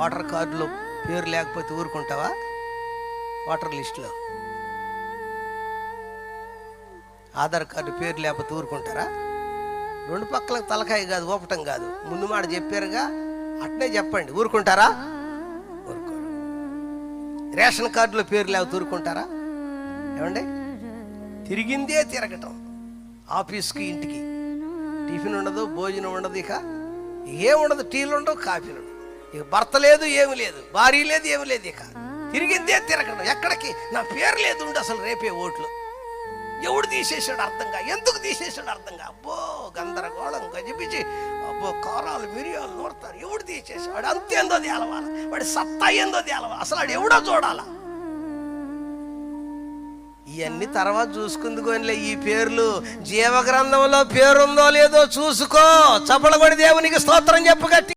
Voter కార్డులో పేరు లేకపోతే ఊరుకుంటావా? ఓటర్ లిస్టులో ఆధార్ కార్డు పేరు లేకపోతే ఊరుకుంటారా? రెండు పక్కల తలకాయ కాదు, ఊపటం కాదు, ముందు మాట చెప్పారుగా, అట్నే చెప్పండి. ఊరుకుంటారా? ఊరుకోరు. రేషన్ కార్డులో పేరు లేకపోతే ఊరుకుంటారా? ఏమండి, తిరిగిందే తిరగటం. ఆఫీస్కి ఇంటికి టిఫిన్ ఉండదు, భోజనం ఉండదు, ఇక ఏముండదు, టీలు ఉండవు, కాఫీలు ఉండవు, ఇక భర్త లేదు, ఏమి లేదు, భార్య లేదు, ఏమి లేదు, ఇక తిరిగిందే తిరగడం. ఎక్కడికి నా పేరు లేదు ఉండి అసలు రేపే ఓట్లు. ఎవడు తీసేసాడు అర్థంగా, ఎందుకు తీసేసాడు అర్థంగా. అబ్బో గందరగోళం, గజిబిజి, అబ్బో కారాలు మిరియాలు నూరుతారు. ఎవడు తీసేసాడు? అంతేందో తేలవాలి, వాడి సత్తా ఏందో తేలవాలి, అసలు వాడు ఎవడో చూడాలా. ఇవన్నీ తర్వాత చూసుకుందుకోనిలే. ఈ పేర్లు జీవగ్రంథంలో పేరుందో లేదో చూసుకో. చప్పలు కొడి దేవునికి స్తోత్రం చెప్పు గట్టి.